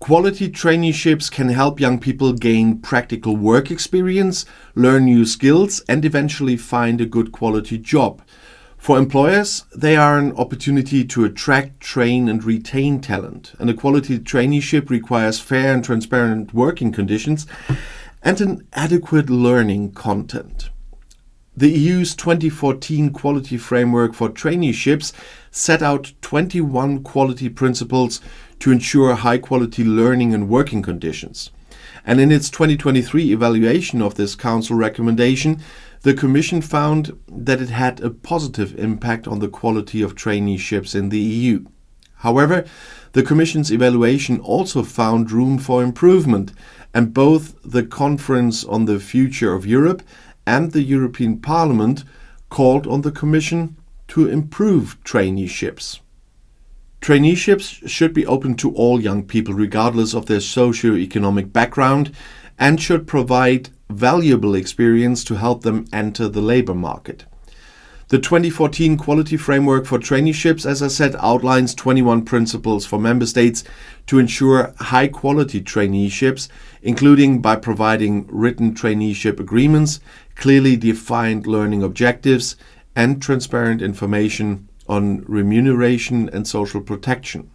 Quality traineeships can help young people gain practical work experience, learn new skills, and eventually find a good quality job. For employers, they are an opportunity to attract, train, and retain talent. And a quality traineeship requires fair and transparent working conditions and an adequate learning content. The EU's 2014 Quality Framework for Traineeships set out 21 quality principles to ensure high-quality learning and working conditions. And in its 2023 evaluation of this Council recommendation, the Commission found that it had a positive impact on the quality of traineeships in the EU. However, the Commission's evaluation also found room for improvement, and both the Conference on the Future of Europe and the European Parliament called on the Commission to improve traineeships. Traineeships should be open to all young people regardless of their socio-economic background and should provide valuable experience to help them enter the labor market. The 2014 Quality Framework for Traineeships, as I said, outlines 21 principles for member states to ensure high-quality traineeships, including by providing written traineeship agreements, clearly defined learning objectives, and transparent information on remuneration and social protection.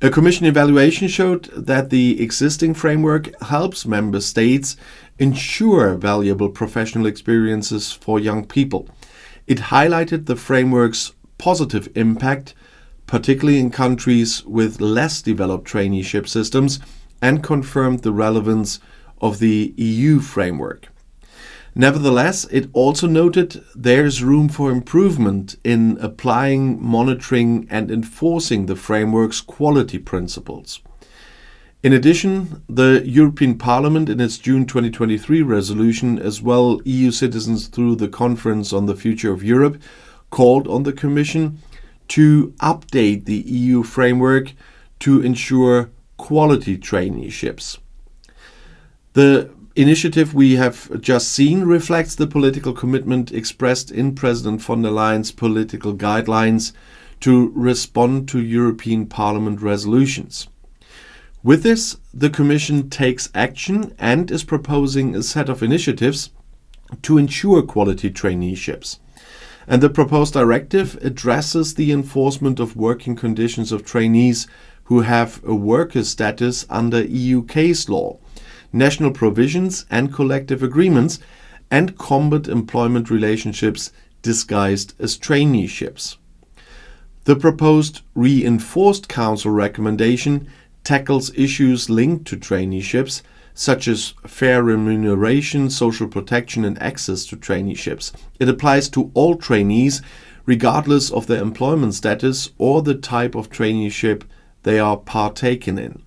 A Commission evaluation showed that the existing framework helps member states ensure valuable professional experiences for young people. It highlighted the framework's positive impact, particularly in countries with less developed traineeship systems, and confirmed the relevance of the EU framework. Nevertheless, it also noted there's room for improvement in applying, monitoring, and enforcing the framework's quality principles. In addition, the European Parliament, in its June 2023 resolution, as well EU citizens through the Conference on the Future of Europe, called on the Commission to update the EU framework to ensure quality traineeships. The initiative we have just seen reflects the political commitment expressed in President von der Leyen's political guidelines to respond to European Parliament resolutions. With this, the Commission takes action and is proposing a set of initiatives to ensure quality traineeships. And the proposed directive addresses the enforcement of working conditions of trainees who have a worker status under EU case law, national provisions and collective agreements, and combat employment relationships disguised as traineeships. The proposed reinforced Council recommendation tackles issues linked to traineeships, such as fair remuneration, social protection, and access to traineeships. It applies to all trainees, regardless of their employment status or the type of traineeship they are partaking in.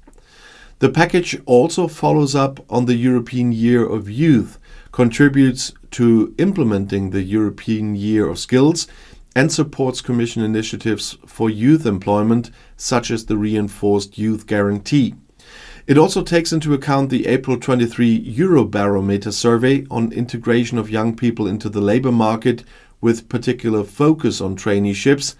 The package also follows up on the European Year of Youth, contributes to implementing the European Year of Skills, and supports Commission initiatives for youth employment, such as the reinforced Youth Guarantee. It also takes into account the April 23 Eurobarometer survey on integration of young people into the labor market, with particular focus on traineeships,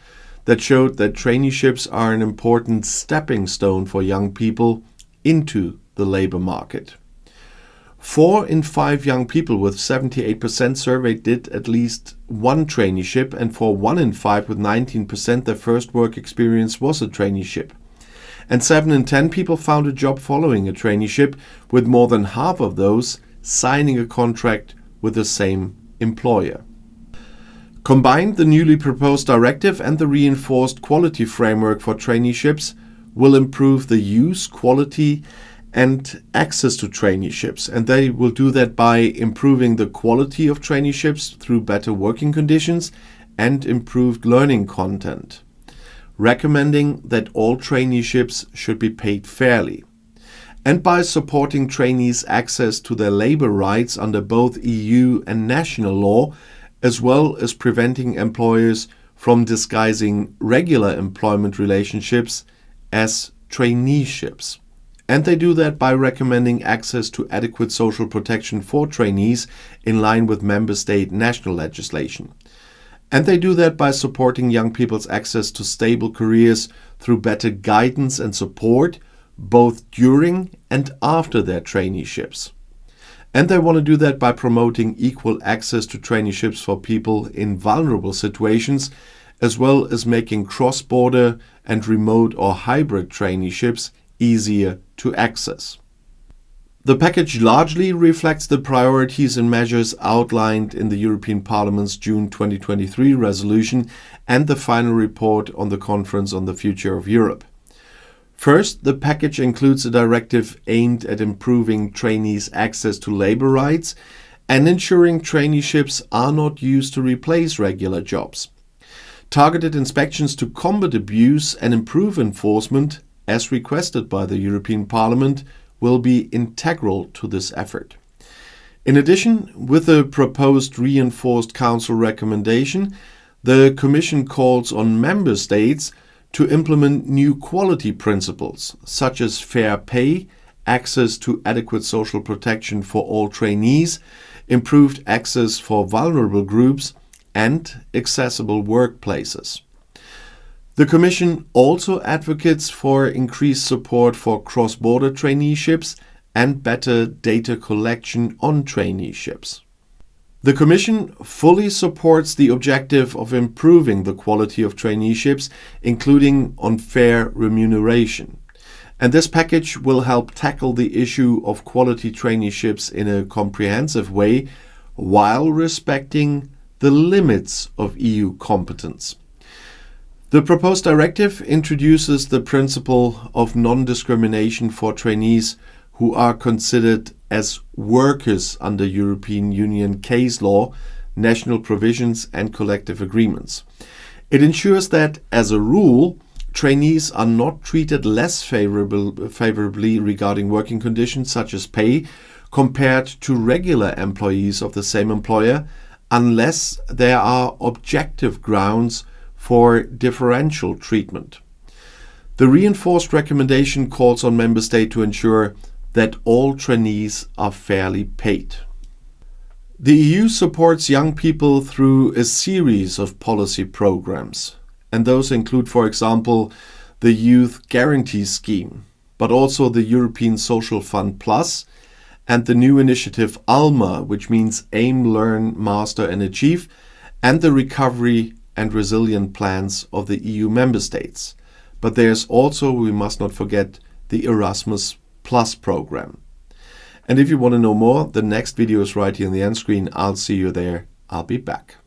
that showed that traineeships are an important stepping stone for young people into the labor market. 4 in 5 young people with 78% surveyed did at least one traineeship, and for 1 in 5 with 19% their first work experience was a traineeship. And 7 in 10 people found a job following a traineeship, with more than half of those signing a contract with the same employer. Combined, the newly proposed directive and the reinforced quality framework for traineeships will improve the use, quality, and access to traineeships, and they will do that by improving the quality of traineeships through better working conditions and improved learning content, recommending that all traineeships should be paid fairly, and by supporting trainees' access to their labor rights under both EU and national law, as well as preventing employers from disguising regular employment relationships as traineeships. And they do that by recommending access to adequate social protection for trainees in line with member state national legislation. And they do that by supporting young people's access to stable careers through better guidance and support, both during and after their traineeships. And they want to do that by promoting equal access to traineeships for people in vulnerable situations, as well as making cross-border and remote or hybrid traineeships easier to access. The package largely reflects the priorities and measures outlined in the European Parliament's June 2023 resolution and the final report on the Conference on the Future of Europe. First, the package includes a directive aimed at improving trainees' access to labor rights and ensuring traineeships are not used to replace regular jobs. Targeted inspections to combat abuse and improve enforcement, as requested by the European Parliament, will be integral to this effort. In addition, with the proposed reinforced Council recommendation, the Commission calls on Member States to implement new quality principles, such as fair pay, access to adequate social protection for all trainees, improved access for vulnerable groups, and accessible workplaces. The Commission also advocates for increased support for cross-border traineeships and better data collection on traineeships. The Commission fully supports the objective of improving the quality of traineeships, including on fair remuneration. And this package will help tackle the issue of quality traineeships in a comprehensive way while respecting the limits of EU competence. The proposed directive introduces the principle of non-discrimination for trainees who are considered as workers under European Union case law, national provisions and collective agreements. It ensures that, as a rule, trainees are not treated less favorably regarding working conditions such as pay compared to regular employees of the same employer, unless there are objective grounds for differential treatment. The reinforced recommendation calls on Member States to ensure that all trainees are fairly paid. The EU supports young people through a series of policy programs, and those include, for example, the Youth Guarantee Scheme, but also the European Social Fund Plus and the new initiative ALMA, which means Aim, Learn, Master and Achieve, and the Recovery and Resilience plans of the EU member states. But there's also, we must not forget, the Erasmus Plus program. And if you want to know more, the next video is right here on the end screen. I'll see you there. I'll be back.